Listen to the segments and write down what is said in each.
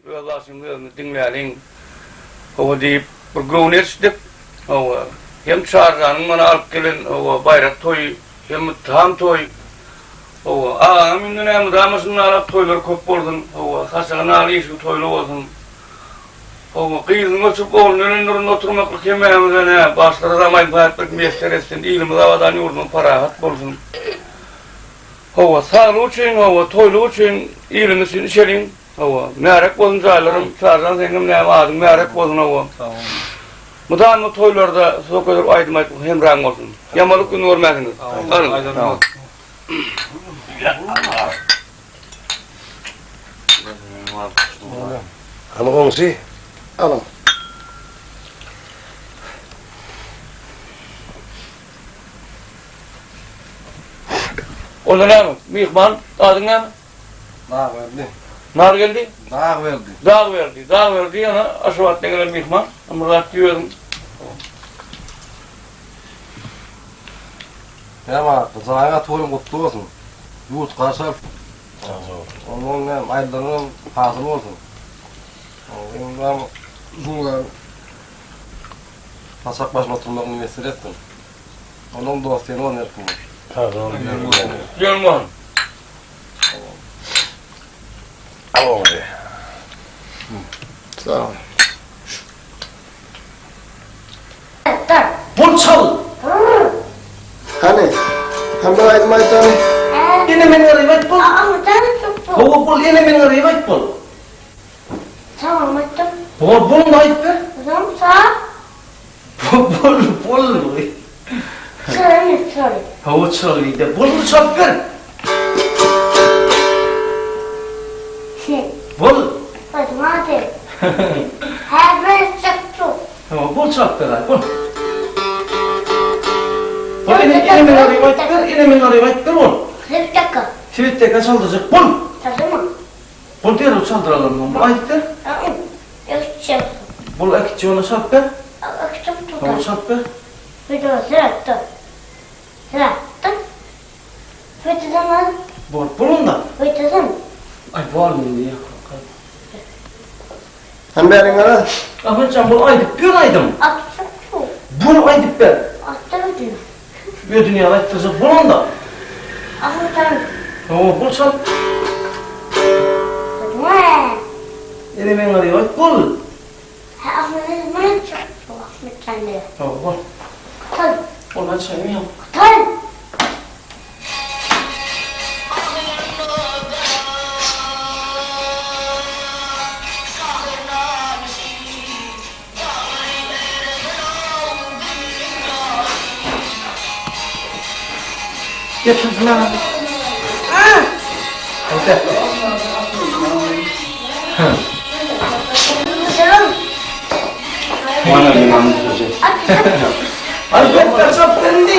Allah'ın dinleyelim. O deyip bir gövnersdik. O hem çağıranın bana alıp gelin o bayrak toy hem tam toy. O ağamın hem damasının alıp toyları köp boldun. O hasalan ali şu toylu olsun. O kıyızın açıp oğlunun önünde oturmaklık yemeğimizden başları ramayın bayatlık mesler etsin. İlimiz havadan yurdun parahat bolsun. O sağlığı için, o toyluğu için ilimizin içerin. O merak bolun caylarım. Çağırsan sengim neyim adım merak bolun o. Mudan mı toylarda su kadar aydınmayıp hem rang olsun. Yamalık günü görmezsiniz. Alın. Ama komşu, alın. Orada ne mi? Mihman, adın ne mi? Dağ verdi. Nar geldi? Dağ verdi. Dağ verdi. Dağ verdi yana aşavat ne kadar mihman. Ama rahat diyordum. Ama kızağına toyun kutlu olsun. Yurt kaşar. Onun ne aylarının hasıl olsun. Ondan bunlar pasak başına oturmakını mesir ettim. Onun dostluğunu onu yaptım. Yılman. Al onu be. Sağ ol. Bul çal. Hani? Hem de aydın aydın. Yine men rivet bul. Ama tanı çok bu. Bul bul yine men rivet bul. Tamam attım. Bul bul nayt be. Uzun sağ. Bul. Söyle. Hava çalıydı. Bul çal ver. Şey. Bul. Hadi hadi. Her bir çıktı. Tamam bul çal ver. Bul. Bul yine men rivet ver. Yine men rivet ver bul. Bir dakika. Tweette kaç alacak? Bul. Tamam. Bul diye o çaldıralım. Bul ayet ver. Tamam. Yok şey. Bul ekçi onu çal ver. Akşam Tamam tutar. çal ver. Bir de sırattı. Sırattı. Bir zaman. Bul bulun da. Bir zaman. Ay var mı diye. Hem berin ara. Ahmet can bul aydıp bir aydım. Akşam çok. Bul aydıp be. Akşam diyor. Bir dünya ayıptıracak bulun da. Ahmet tanı. Tamam bul çal. Hadi. Yine men rivet bul. Ahmet'in ne çıktı? Ahmet tanı. Tamam bul. Hadi. Ondan çayımı yap. Hadi. Getirsin ha. Hadi. Bana limanı söyleyecek. Hadi bekler çap verin.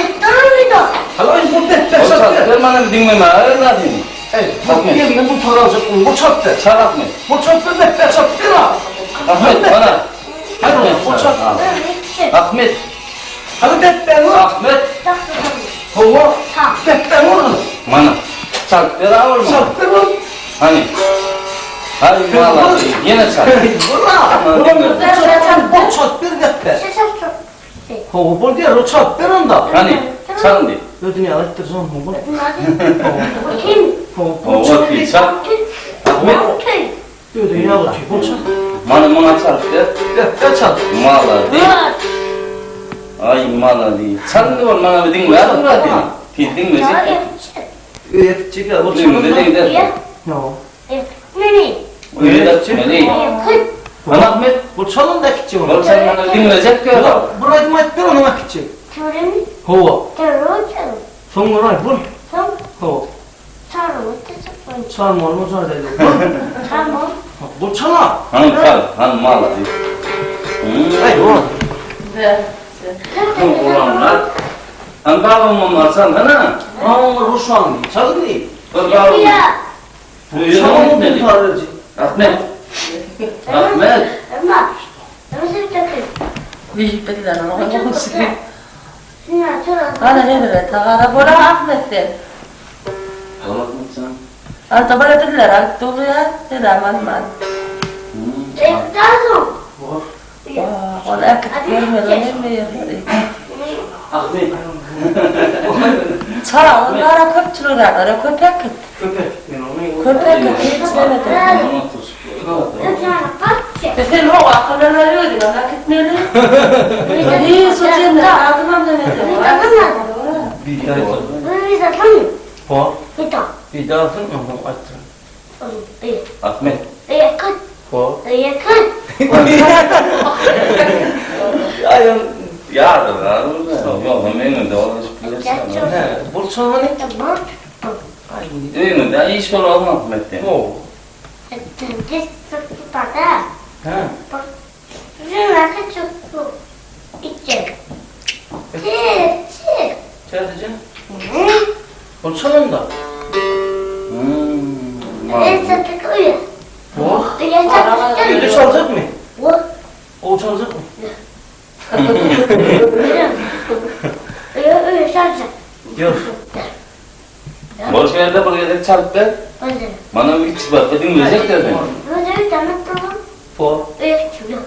Hala bu bekler çap ver. Sen bana dinleme. Öyle değil. Evet. Bu yerine bu para alacak bu çap ver. Çal Ahmet. Bu çap ver bekler çap ver ha. Ahmet bana. Hadi bu çap. Ahmet. Hadi bekler ha. Ahmet. Hava. Bekler oğlum. Bana. Çal. Ver ağır mı? Çap ver oğlum. Hani? Hadi valla. Yine çal. Bu çap ver bekler. Hava bu diye o çap ver onda. Hani? Çalın diye. Bu dünya ayıptıracak mı bu? Kim? Bu çap O ver. değil. Çal. Ahmet. Bu dünya ayıptıracak. Bu çap. Bana çal. Ver. Bekler çap. Mala değil. Ay mala değil. Çal ne var bana bir dinle. Hadi bırak dinle. Dinle dinle. Evet çekiyor. Bu çap. Dinle dinle. Yo. Öyle de çömeli. Bana Ahmet. Bu çalın da kitçi Bak onu. sen bana dinleyecek ki adam. Burayı mayt ver ona kitçi. Hava. Sonra ay bul. Hava. Çarmı olmaz oradaydı. Bu çala. Hanım çal. Hanım mala değil. Ay o. Ulanlar. An babam onlar çal hana. Aa Ruşan. Çalı değil. Dur babam. Çalı değil tarıcı. Ahmet. Ahmet. Bihibbetinden ama olsun. Ana ne böyle tagara bora Ahmet'ten. Allah'ım sen. Alta bara dediler, altta oluyor. Selam anman. Evdazım. Onu akıt vermeden vermiyor. Ahmet. Çağlarlara köpçülükler, köpek kıt. Köpek. Ben onu Köpek kıt hiç demedim. Sen o akıllarına veriyordun, ona gitmeli. İyi sözünle, ağzımam demedim. bir daha Biz atamıyor. Ho. Bir daha. Bir daha atın mı? Attın. Ahmet. Yakın. Ho. Yakın. Ayağım. Yardım lazım. Vallahi memnun da olur. Ne? Bulsana ne? Tamam. Memnun da iş var olmaz Ahmet'ten. Oo. Biz tutada. Ha. Bak. Şuna kaçıp içecek. Çık. Sadece. Bulsana da. Neyse pek uyu. Ho. Uyuyacak. Öyle çalacak mı? Bu. O çalacak mı? Uyuyacak. Yok. Boş yerde buraya çalıp da bana bir ispat edin diyecek de ben. Böyle bir tane tamam. Ho. Uyuyacak.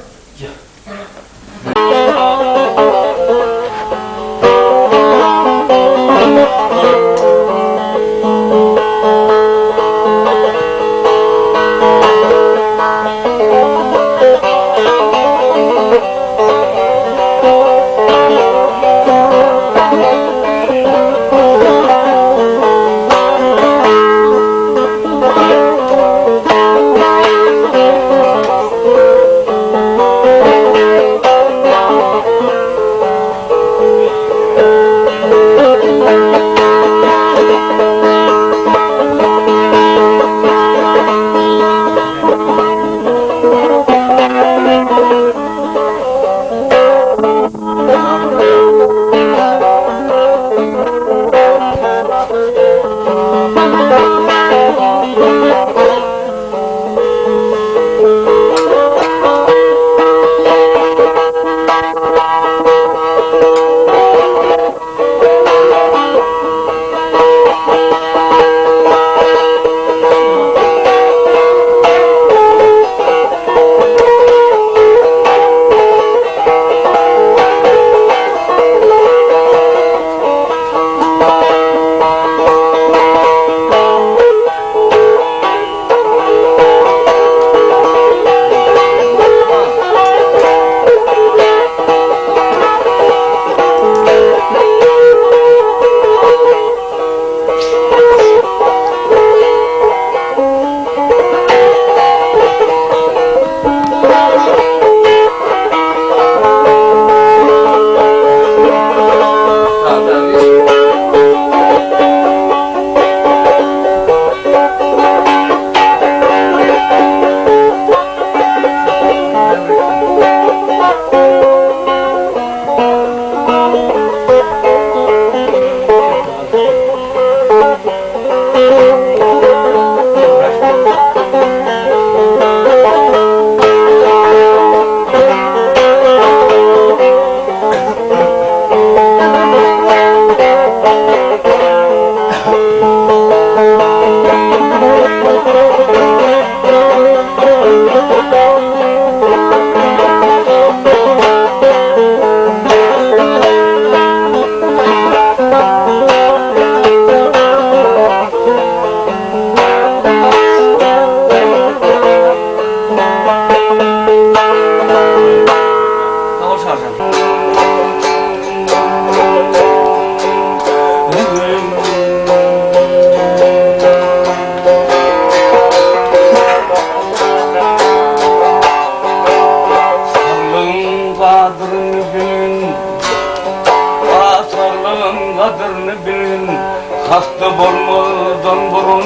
hasta bolmadan burun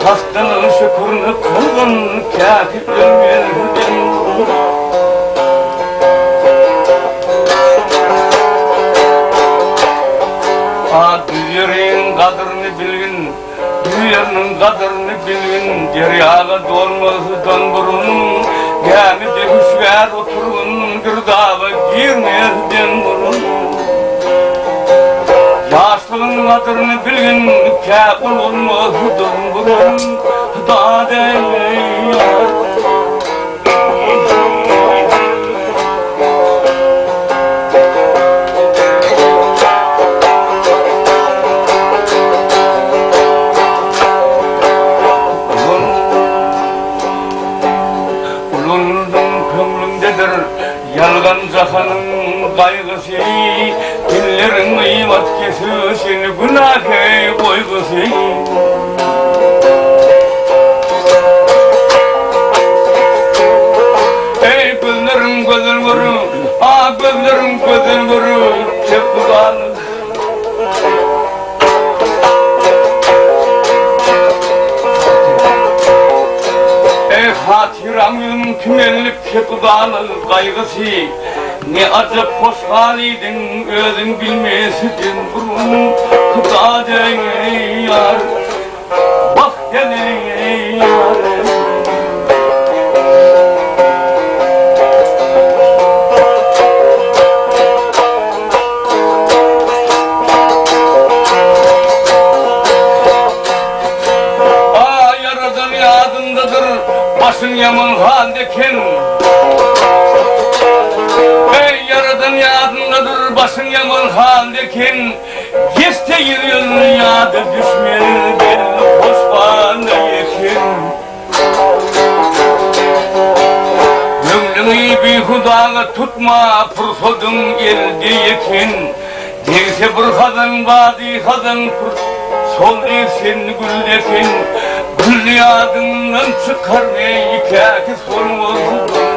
hastanın şükürünü kılgın kâfir ölmeden burun. Dünyarın kadrini bilgin, dünyanın kadrini bilgin, deryaga dolmazdan burun, gemi de hüşver oturun, gırdağa girmezden burun. Yaşlığın kadrini bilgin, kâfir olmazdan burun, da değil yar. Yolundun kömründedir yalgan zahanın kaygısı. Dillerin kıymat kesi seni günahe koygısı. Ey gözlerim gözün görü, gözlerim gözün görü, çektiğanı. Hatiramın tümellik çektiğanı kaygısı. Ne acep hoş haliydin özün bilmesidin burun. Kıda ey yar, bak gel ey yar. Yaradan yadındadır başın yaman haldeken. Ey yaradan yadındadır başın yaman haldeken. Geste yürüyün yadı düşmeyen belli hoş bana yekin. Gönlünü bir hudağa tutma fırsatın elde yekin. Değilse bir kadın vadi kadın sol sen güldekin. Gül yadından çıkar ey kâki solmaz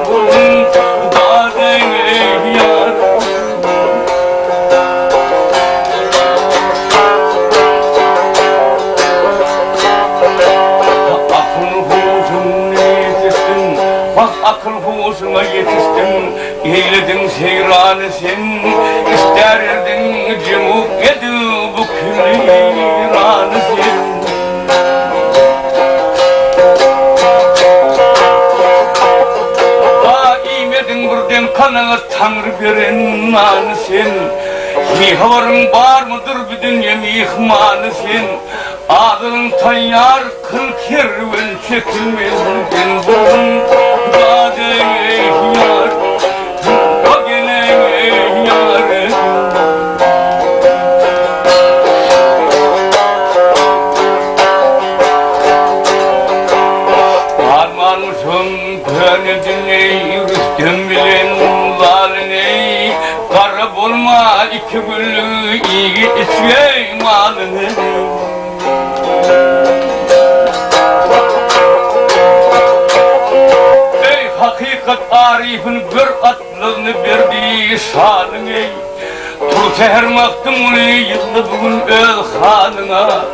bulun dâden ey yar. Akıl huzuna yetiştin, bak akıl huzuna yetiştin. Eyledin seyranı sen, ister erdin cemuk yedi bu külliranı sen. Kanına tanrı veren nanı sen. Yihavarın var mıdır bir dünya mihmanı sen. Adının tayyar kıl kerven çekilmez bulun. Dade ey yar, o gene ey yar. Armanmışım gönlün ey rüstem bilen lalini. Kara bulma iki güllü iyi içmey malını. Ey hakikat arifin bir atlığını verdiği şanın ey. Tur seher maktımını yıldı bugün öz hanına.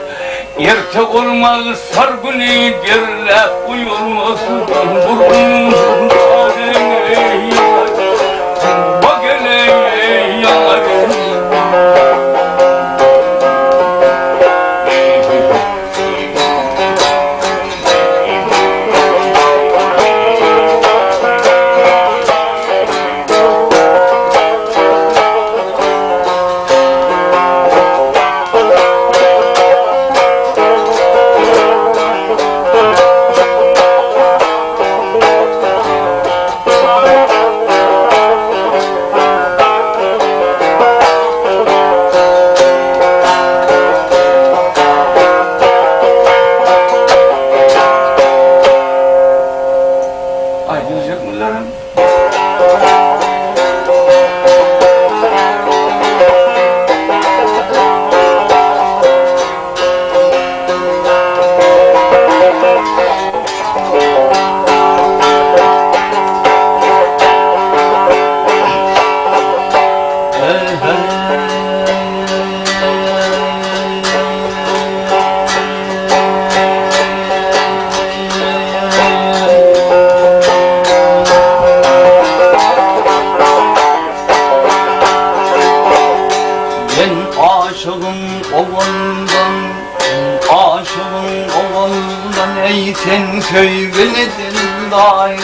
Erte olmaz sargını derlep uyulmasın burun adem ey yar, bak ey yar. Sen sevgiledin daim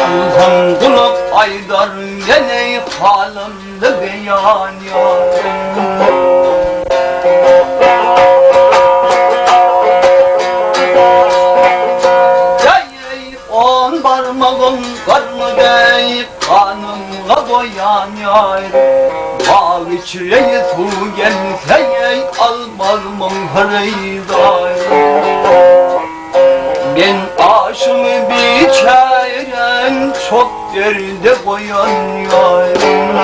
Uzan kulak aydar gene halimde beyan yarim. Ey on parmağın karnı deyip kanınla boyan yarim. Bağ içreyi su gelse ey almazmın feridaim. Ben aşımı bir çare çaren çok derde koyan yarım.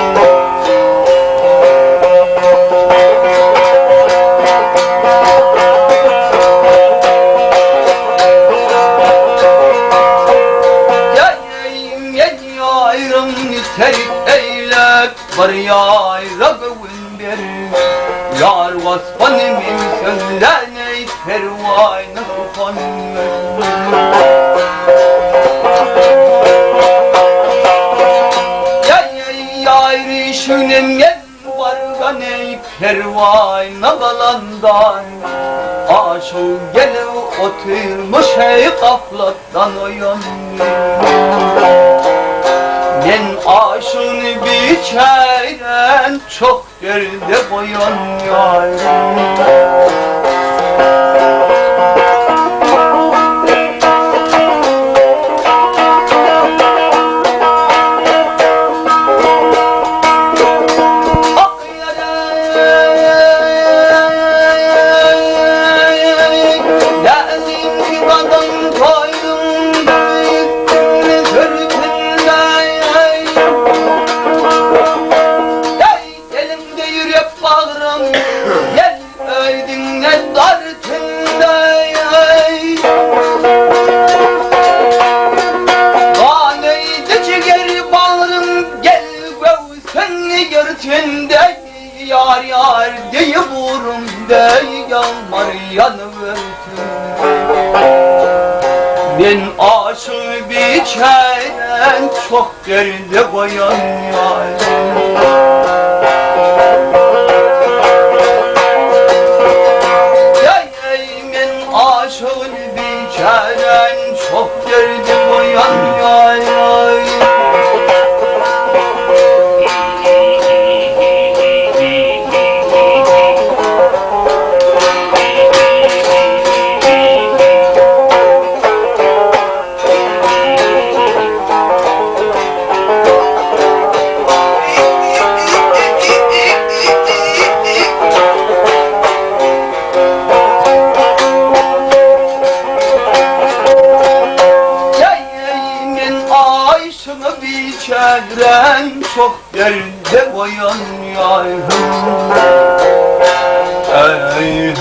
Yayrım terik eylek var yayra gövünder. Yar vasfanımın sözlerine pervayna tutanır. Yayri şünem gel var gane pervayna balandan. Aşıl gele oturmuş hey gaflattan uyanır. Ben aşın biçeren çok derde koyan yarım. Yar yar diye vurum de yağmar yanıverdim. Ben aşığı biçeren çok derde koyan yarım. Ben aşığı biçeren çok derde koyan yarım. Biçeren çok derde koyan yarım. Ey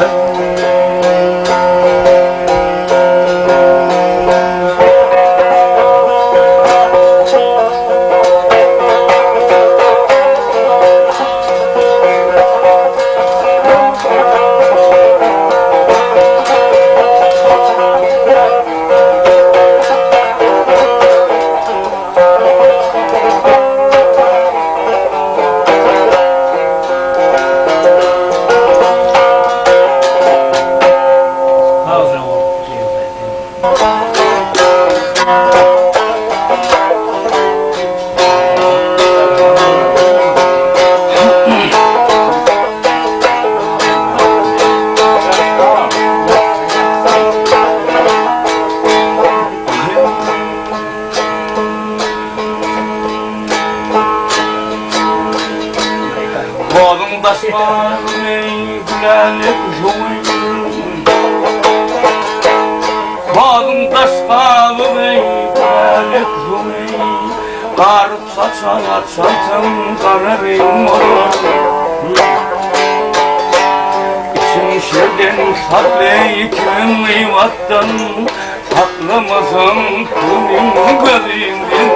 Bağım basmağım ey gülelik zoyum. Bağım basmağım ey gülelik zoyum. Karıp saçan atsansam kararım olur. İçim şerden saklıyken eyvattan saklamazam kulüm gözümden.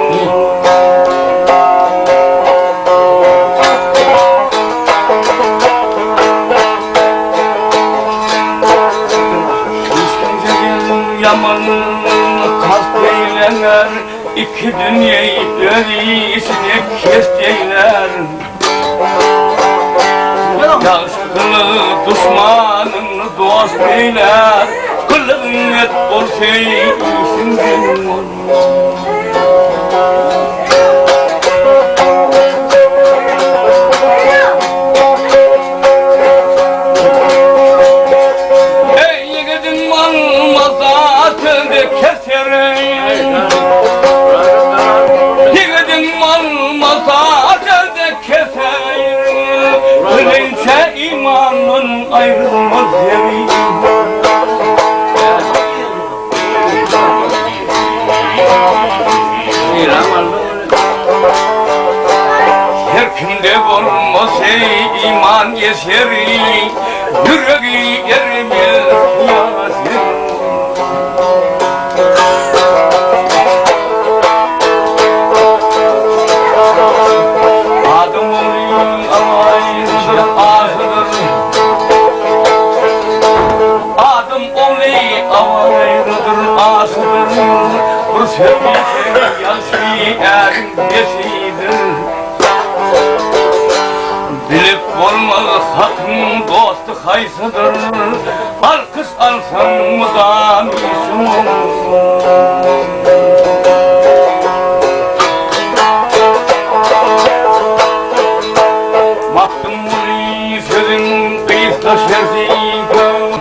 Yamanın kalpleyler, iki dünyayı öylesine kesteyler. Yaşlı düşmanını dost eyler, kılığın et bol şeysin benim oğlum. Yiğidin mal mazarda keser, ölünce imanın ayrılmaz yeri. Her kimde olmaz ey iman yeseri, yüreği ermez yasin. Adım olayım alayınca ahırdır, adım olayım alayındır asıdır. Bu sevgiye yaşı erin besidir. Bilip olmaz hatın dostu haysıdır, alkış alsam mıdan işim. Mahtumuli sözün kıyısta şerziyken,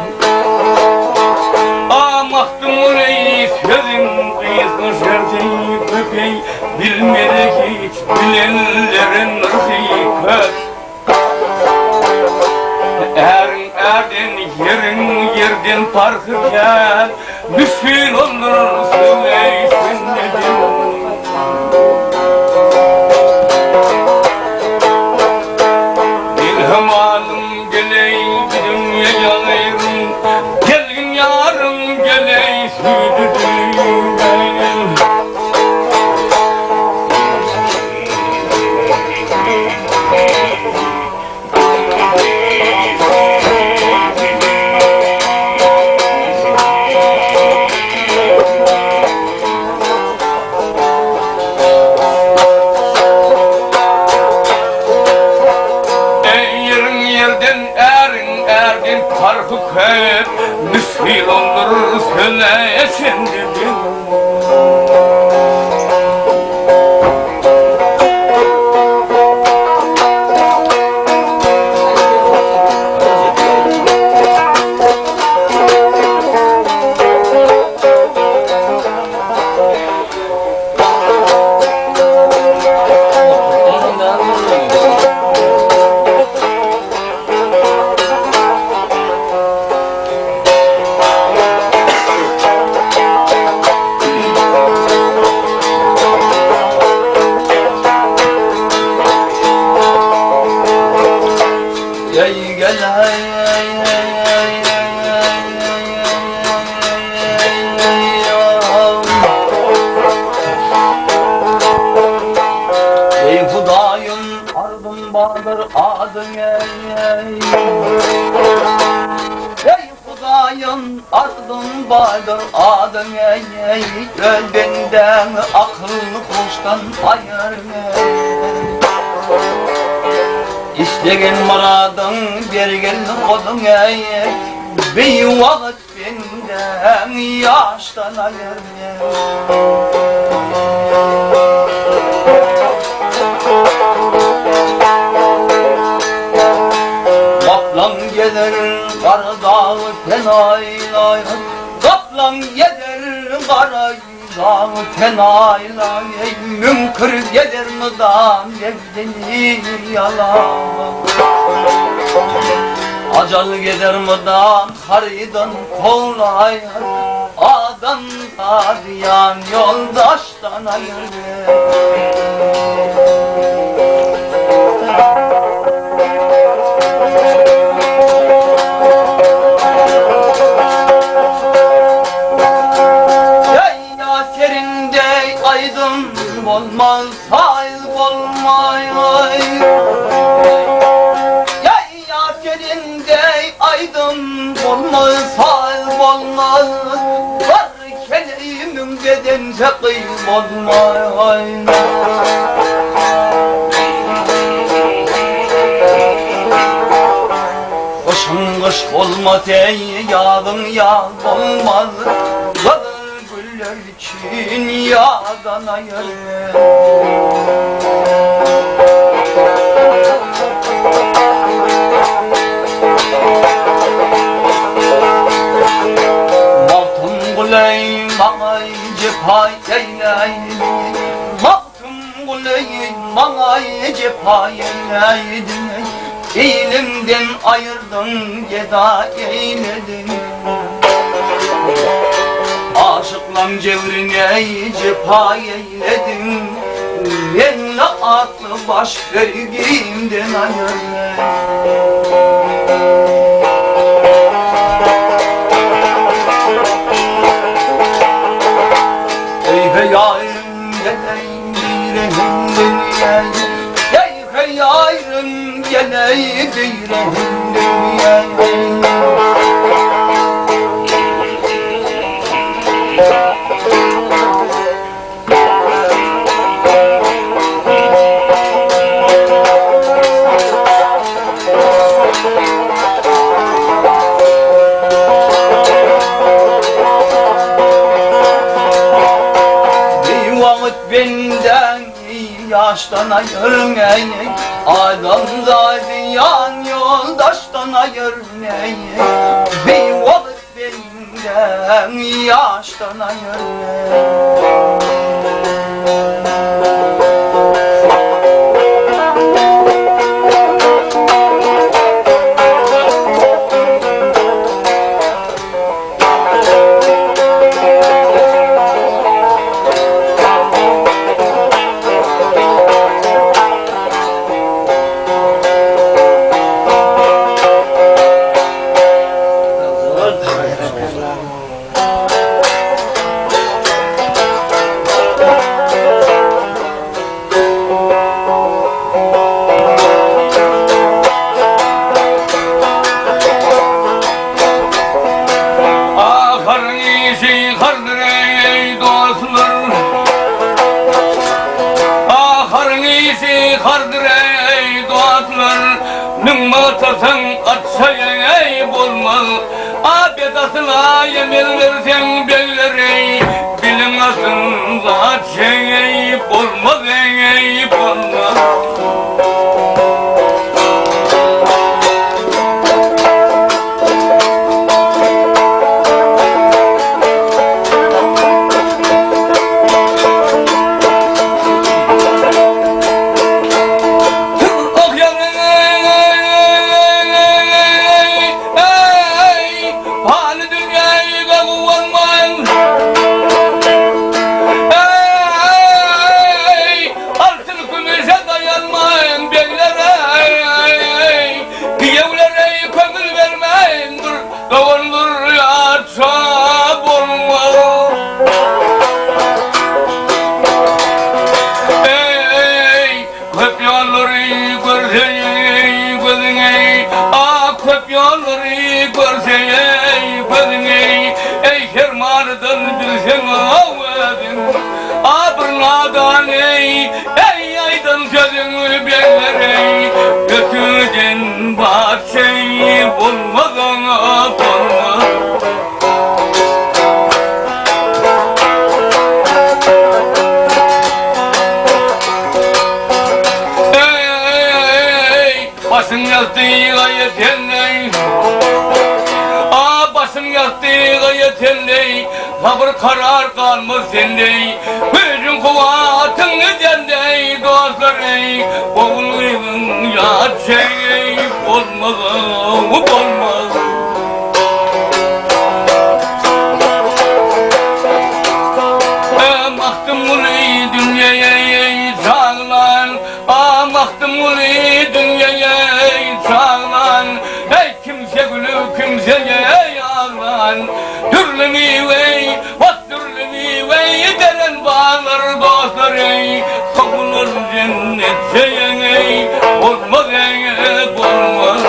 mahtumuli sözün kıyısta şerziyken, bilmedi hiç bilenlerin rızıkı. Erin erden yerin yerden farkıken, müsfil olur söyleysin dedim. İlham alım geley dünya yanayım, gelin yarım geley sürdüdüm. Farkı hep müsfil olur söylesin dedim. Ardın vardır adım ey, gönlünden akıllı kuştan ayır İsteyen muradın bergen kodun ey, bir vakit benden yaştan ayır Kaplan gelir kara dağı tenaylay, kaplan gelir kara dağı tenaylay, münkür gelir mıdan evdeni yalan. Acal gelir mıdan haridan kolay, adam tadiyan yoldaştan ayır. Olmaz, hayır olmaz. Yayya yerinde aydın olmaz, hayır olmaz. Var keleğimin bedense kıyım olmaz. Kışın kış olmaz ey, yağın yağ olmaz. Güller için yağdan ayır. Maltım güley mağay cephay eyleydi, maltım güley mağay cephay eyleydi. Elimden ayırdın geda eyledin. aşıklan cevrine cepha eyledin. Yenle aklı baş vergimden ayırın. Ey hey yarim geleyim direğim dünyayı. Ey hey yarim geleyim direğim dünyayı. Benden yaştan ayırın ey adam zadiyan yoldaştan ayırın ey bir vakit benden yaştan ayırın. Atsayay bulmaz Abedasına yemin versen belleri Bilin aslında şey bulmaz ey bulmaz. Ey aydın sözünü belleri götürdün bahçeyi bulmadan bulmaz. Ey başın yastığı gayet elley başım yastığı gayet elley sabır karar kalmaz sendey gücün kuvvetın edendey dostlar ey oğluyun ya şey olmaz olmaz. Maktım ulu dünyaya çağlan maktım ulu dünyaya çağlan ey kimse gülü kimseye yağlan türlü mivey türlü mivey deren bağlar dostlar ey kavulur cennet şeyen ey olmaz ey olmaz.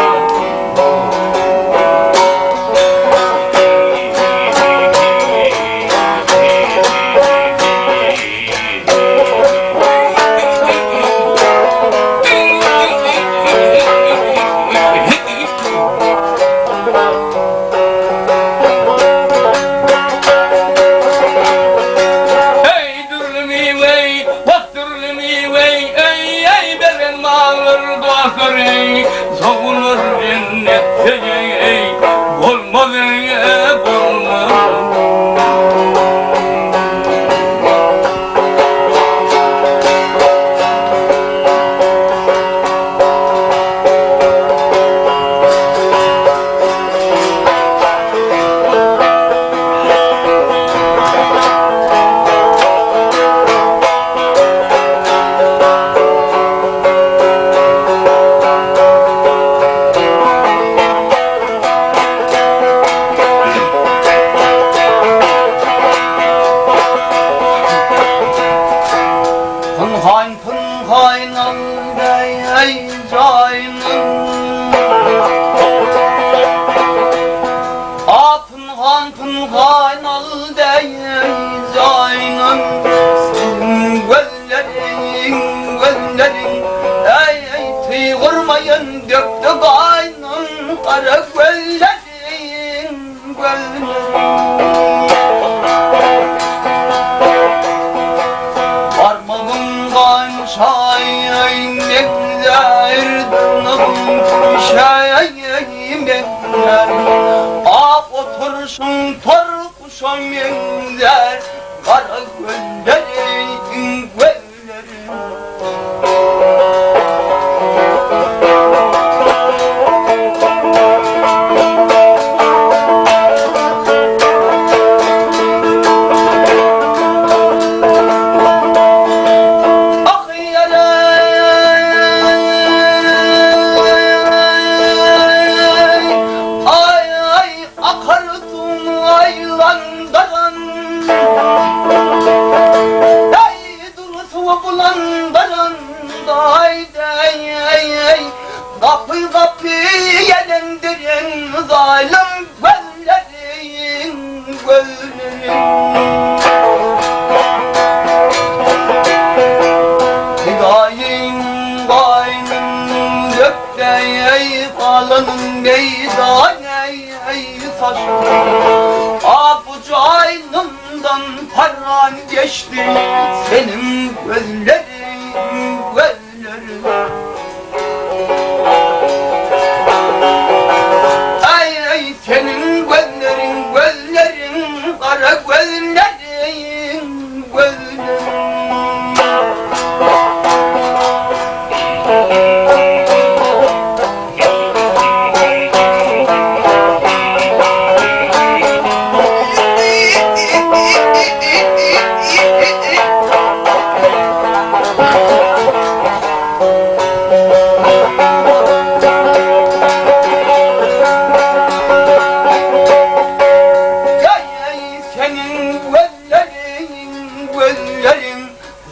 Savunur cennet ey olmaz ey olmaz. Kaynpın kaynal dey caynım Apın kaynpın kaynal dey caynım Senin göllerin ey tığırmayın döktü kaynım Kara göllerin Şayın eklerdim şayın ekler Ak otursun tor kuşam yenler Kara göllerin Kapı kapı yelendirin zalim göllerin Hidayın kaynın dökte kalının meydan saçın Apucu aynımdan paran geçti senin göllerin Senin göllerin kara göllerin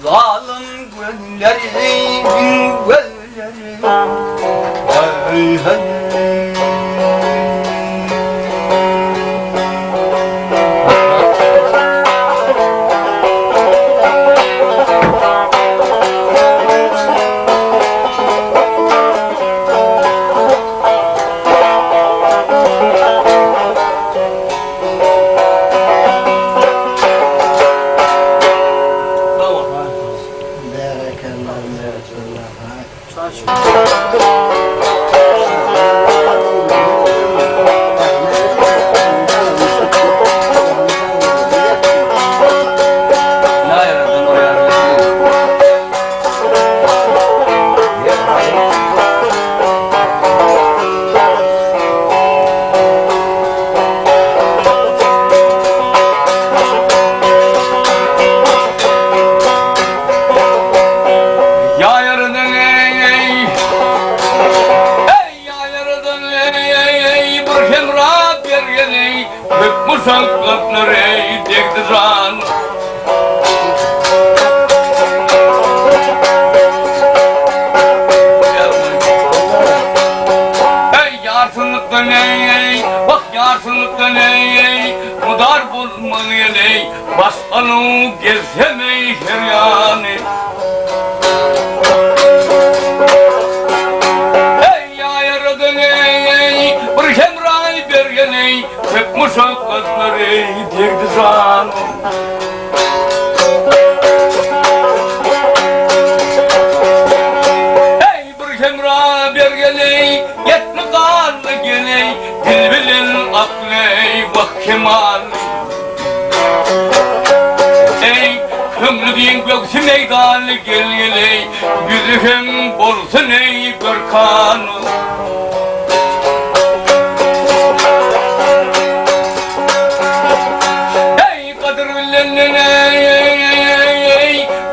Zalim göllerin hey hey Musallatları dektiran Ey yarsınlıktan ey bak yarsınlıktan ey Mudar bulmalı ey başkanı gezemey şeryani Ey ya yaradan ey bir şemray bergen ey hep musakkatları degdi zan Ey bir şemray bergen ey yetme kanlı geley dil bilen akley bak kemal Ey kömlü diyen göksü meydanı gel geley yüzühem bolsun ey görkanı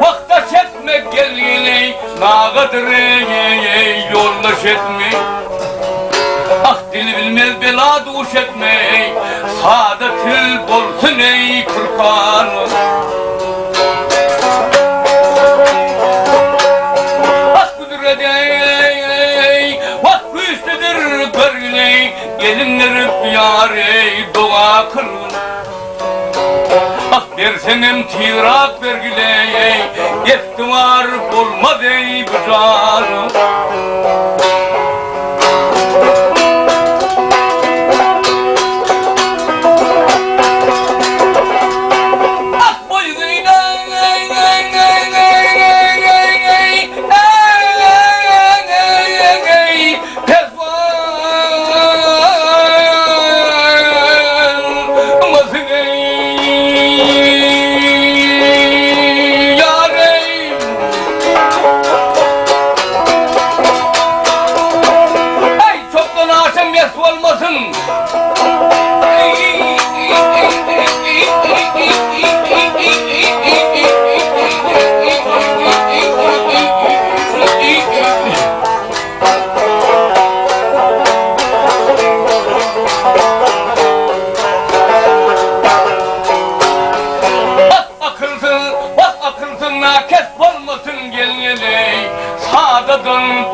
Vakta çekme gel geley Nağadır ey yoldaş etme Ah dili bilmez bela duş etme Sağda til bolsun ey Kürkanı senem tirak vergiley yektivar bulmadey bu canım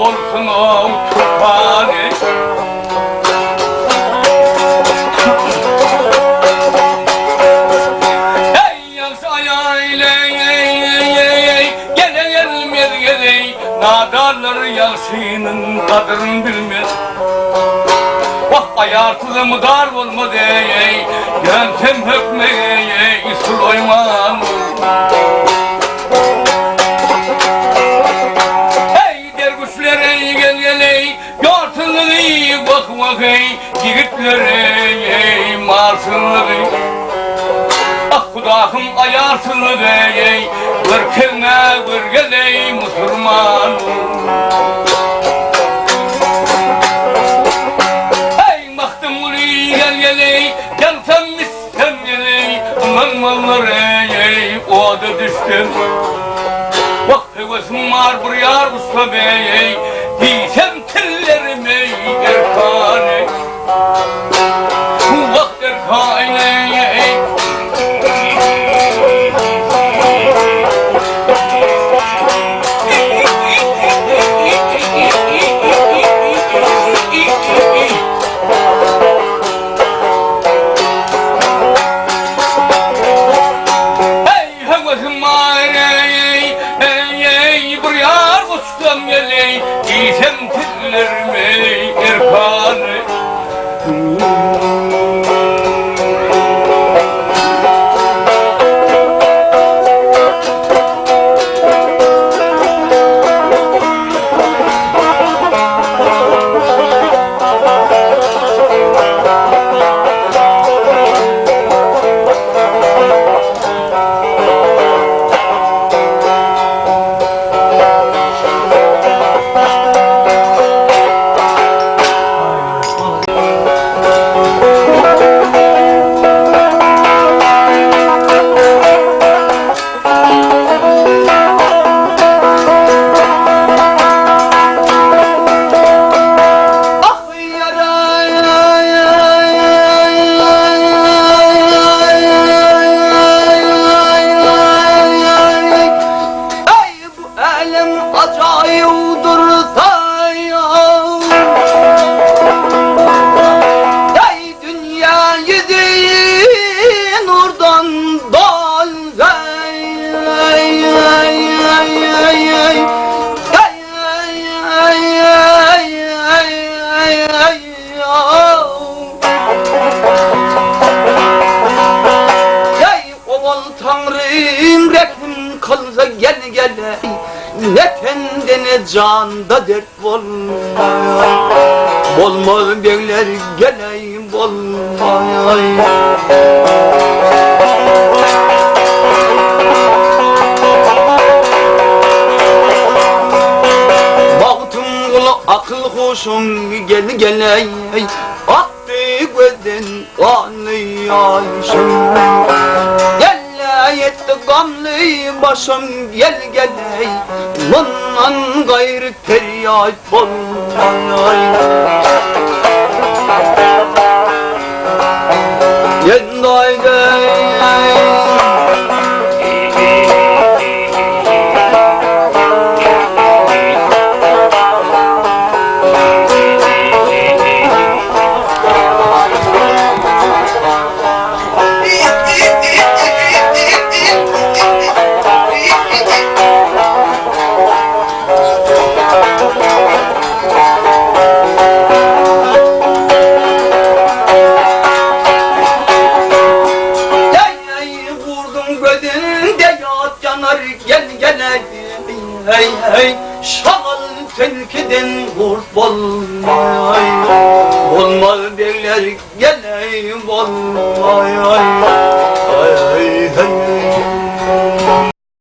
olsun o tufani ey yansaya ile gele gelmez gele nadarlar yansının kadırını bilmez vah ayarsızım dar olma dey yöntem hökmeye isul oyman vak vakay yiğitlere marsınlığı ah kudahım ayarsınlığı bir kelme bir geley musulman ey mahtım uli gel geley yansam mistem geley manmalları o da düştüm vak hevesim var bir yar usta bey diysem tellerime erkane bu vakt erkane hey hevesim var bir yar ustam geley diysem tellerime erkane canda dert bolmaz beyler geleyim bolmay baktım kulu akıl hoşum geley attı gözden anlayışım yetti gamlı başım gel geley bundan gayrı feryat olmay yendayday hey hey şamal tilkiden kurt bolmay. Olmaz beyler geley bolmay.